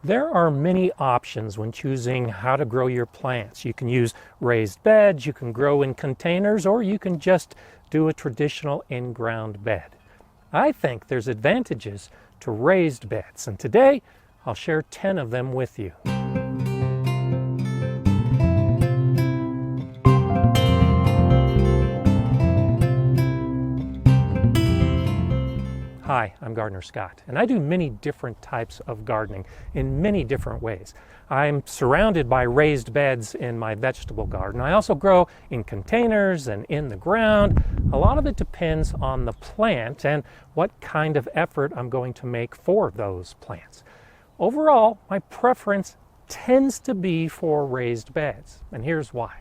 There are many options when choosing how to grow your plants. You can use raised beds, you can grow in containers, or you can just do a traditional in-ground bed. I think there's advantages to raised beds, and today I'll share 10 of them with you. Hi, I'm Gardener Scott, and I do many different types of gardening in many different ways. I'm surrounded by raised beds in my vegetable garden. I also grow in containers and in the ground. A lot of it depends on the plant and what kind of effort I'm going to make for those plants. Overall, my preference tends to be for raised beds, and here's why.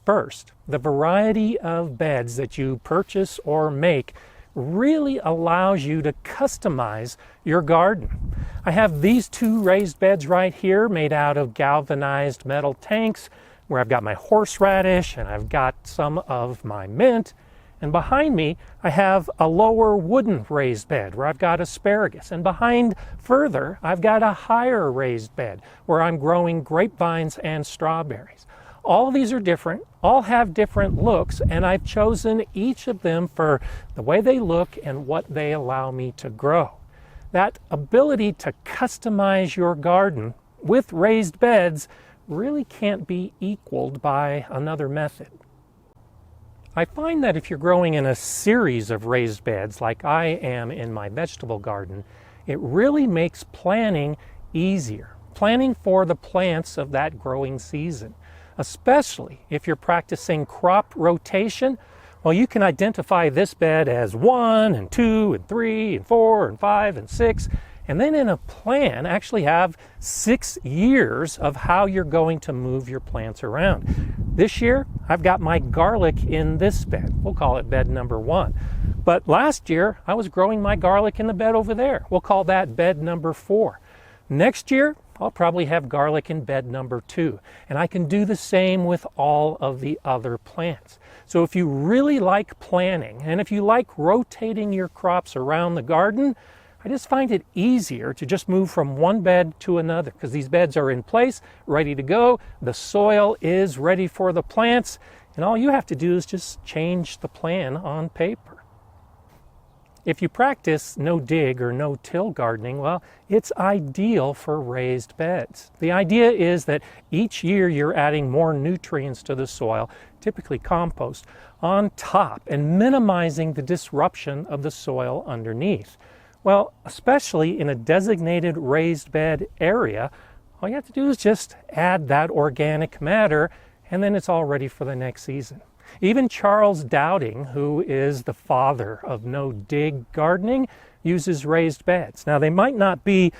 First, the variety of beds that you purchase or make really allows you to customize your garden. I have these two raised beds right here made out of galvanized metal tanks where I've got my horseradish and I've got some of my mint. And behind me, I have a lower wooden raised bed where I've got asparagus. And behind further, I've got a higher raised bed where I'm growing grapevines and strawberries. All of these are different, all have different looks, and I've chosen each of them for the way they look and what they allow me to grow. That ability to customize your garden with raised beds really can't be equaled by another method. I find that if you're growing in a series of raised beds like I am in my vegetable garden, it really makes planning easier. Planning for the plants of that growing season. Especially if you're practicing crop rotation, well, you can identify this bed as 1 and 2 and 3 and 4 and 5 and 6, and then in a plan actually have 6 years of how you're going to move your plants around. This year, I've got my garlic in this bed. We'll call it bed number 1. But last year, I was growing my garlic in the bed over there. We'll call that bed number 4. Next year, I'll probably have garlic in bed number 2. And I can do the same with all of the other plants. So if you really like planning, and if you like rotating your crops around the garden, I just find it easier to just move from one bed to another because these beds are in place, ready to go. The soil is ready for the plants, and all you have to do is just change the plan on paper. If you practice no-dig or no-till gardening, well, it's ideal for raised beds. The idea is that each year you're adding more nutrients to the soil, typically compost, on top and minimizing the disruption of the soil underneath. Well, especially in a designated raised bed area, all you have to do is just add that organic matter and then it's all ready for the next season. Even Charles Dowding, who is the father of no-dig gardening, uses raised beds. Now, they might not be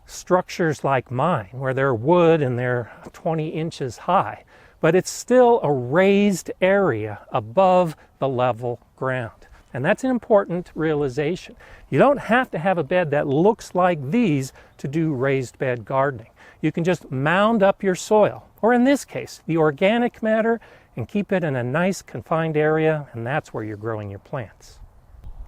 structures like mine, where they're wood and they're 20 inches high, but it's still a raised area above the level ground. And that's an important realization. You don't have to have a bed that looks like these to do raised bed gardening. You can just mound up your soil, or in this case, the organic matter, and keep it in a nice confined area, and that's where you're growing your plants.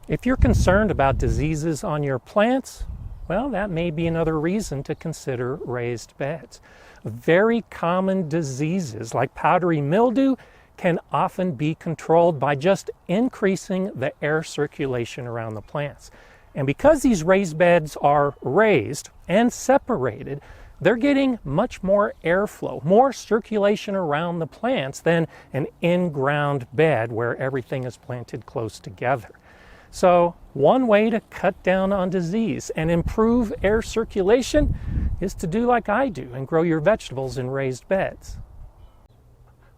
If you're concerned about diseases on your plants, well, that may be another reason to consider raised beds. Very common diseases like powdery mildew can often be controlled by just increasing the air circulation around the plants. And because these raised beds are raised and separated, they're getting much more airflow, more circulation around the plants than an in-ground bed where everything is planted close together. So one way to cut down on disease and improve air circulation is to do like I do and grow your vegetables in raised beds.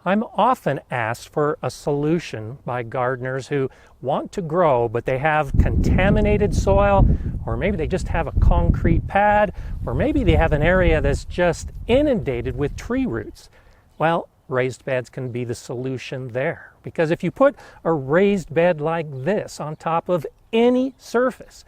I'm often asked for a solution by gardeners who want to grow, but they have contaminated soil, or maybe they just have a concrete pad, or maybe they have an area that's just inundated with tree roots. Well, raised beds can be the solution there, because if you put a raised bed like this on top of any surface,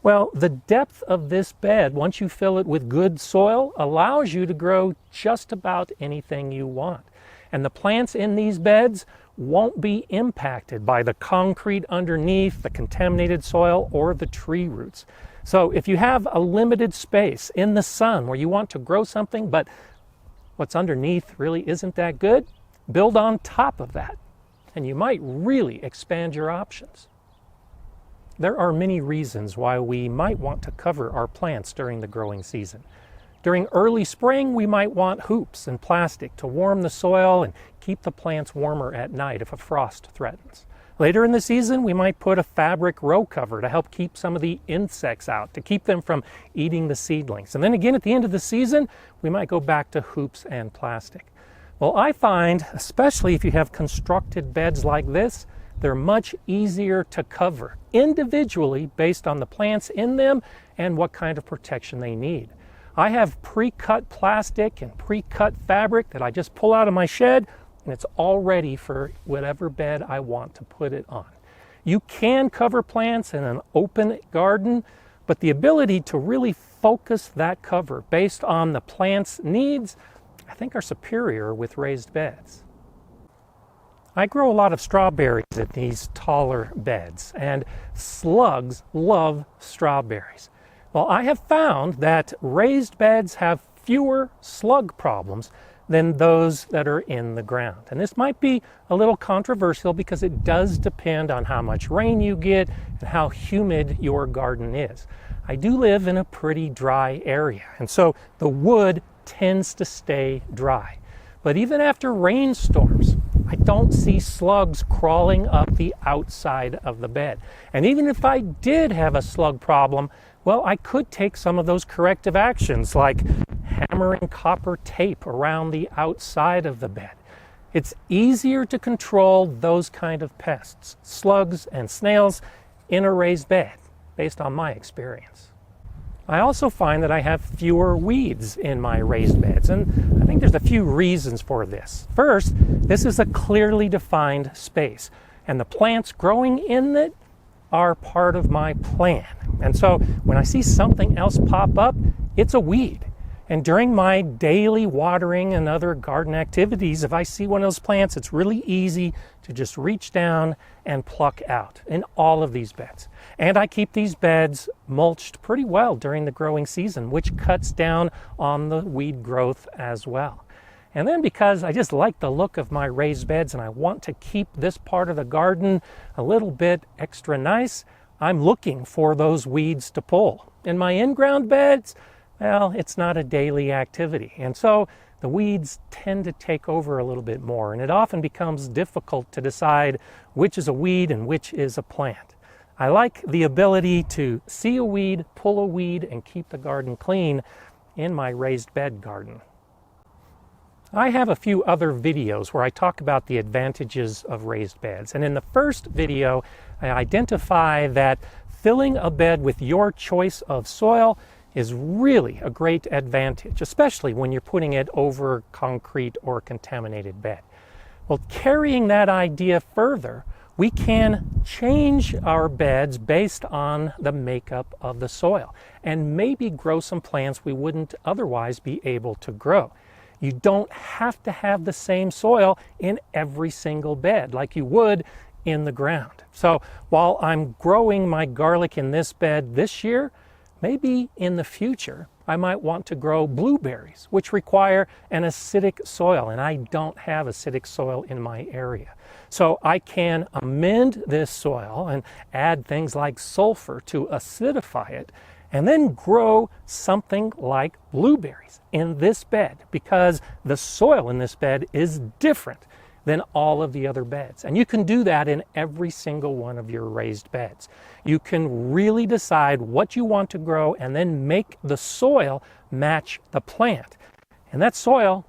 well, the depth of this bed, once you fill it with good soil, allows you to grow just about anything you want. And the plants in these beds won't be impacted by the concrete underneath, the contaminated soil, or the tree roots. So if you have a limited space in the sun where you want to grow something, but what's underneath really isn't that good, build on top of that, and you might really expand your options. There are many reasons why we might want to cover our plants during the growing season. During early spring, we might want hoops and plastic to warm the soil and keep the plants warmer at night if a frost threatens. Later in the season, we might put a fabric row cover to help keep some of the insects out, to keep them from eating the seedlings. And then again, at the end of the season, we might go back to hoops and plastic. Well, I find, especially if you have constructed beds like this, they're much easier to cover individually based on the plants in them and what kind of protection they need. I have pre-cut plastic and pre-cut fabric that I just pull out of my shed, and it's all ready for whatever bed I want to put it on. You can cover plants in an open garden, but the ability to really focus that cover based on the plant's needs, I think, are superior with raised beds. I grow a lot of strawberries in these taller beds, and slugs love strawberries. Well, I have found that raised beds have fewer slug problems than those that are in the ground. And this might be a little controversial because it does depend on how much rain you get and how humid your garden is. I do live in a pretty dry area, and so the wood tends to stay dry. But even after rainstorms, I don't see slugs crawling up the outside of the bed. And even if I did have a slug problem, well, I could take some of those corrective actions like hammering copper tape around the outside of the bed. It's easier to control those kind of pests, slugs and snails, in a raised bed, based on my experience. I also find that I have fewer weeds in my raised beds, and I think there's a few reasons for this. First, this is a clearly defined space, and the plants growing in it are part of my plan. And so when I see something else pop up, it's a weed. And during my daily watering and other garden activities, if I see one of those plants, it's really easy to just reach down and pluck out in all of these beds. And I keep these beds mulched pretty well during the growing season, which cuts down on the weed growth as well. And then because I just like the look of my raised beds and I want to keep this part of the garden a little bit extra nice, I'm looking for those weeds to pull. In my in-ground beds, well, it's not a daily activity. And so the weeds tend to take over a little bit more, and it often becomes difficult to decide which is a weed and which is a plant. I like the ability to see a weed, pull a weed, and keep the garden clean in my raised bed garden. I have a few other videos where I talk about the advantages of raised beds. And in the first video, I identify that filling a bed with your choice of soil is really a great advantage, especially when you're putting it over concrete or contaminated bed. Well, carrying that idea further, we can change our beds based on the makeup of the soil and maybe grow some plants we wouldn't otherwise be able to grow. You don't have to have the same soil in every single bed like you would in the ground. So while I'm growing my garlic in this bed this year, maybe in the future I might want to grow blueberries, which require an acidic soil, and I don't have acidic soil in my area. So I can amend this soil and add things like sulfur to acidify it, and then grow something like blueberries in this bed because the soil in this bed is different than all of the other beds. And you can do that in every single one of your raised beds. You can really decide what you want to grow and then make the soil match the plant. And that soil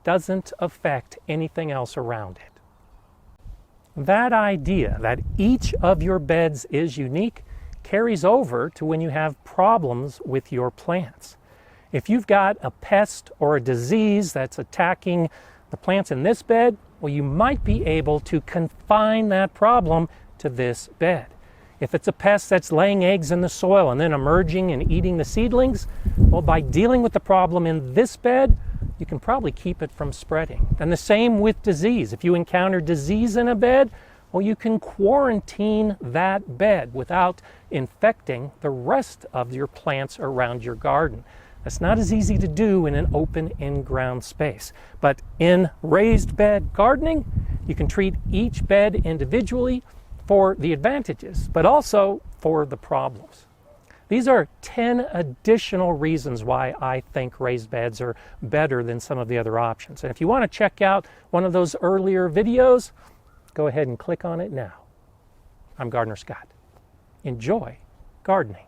doesn't affect anything else around it. That idea that each of your beds is unique carries over to when you have problems with your plants. If you've got a pest or a disease that's attacking the plants in this bed, well, you might be able to confine that problem to this bed. If it's a pest that's laying eggs in the soil and then emerging and eating the seedlings, well, by dealing with the problem in this bed, you can probably keep it from spreading. And the same with disease. If you encounter disease in a bed, Well, you can quarantine that bed without infecting the rest of your plants around your garden. That's not as easy to do in an open in-ground space. But in raised bed gardening, you can treat each bed individually for the advantages, but also for the problems. These are 10 additional reasons why I think raised beds are better than some of the other options. And if you want to check out one of those earlier videos, go ahead and click on it now. I'm Gardener Scott. Enjoy gardening.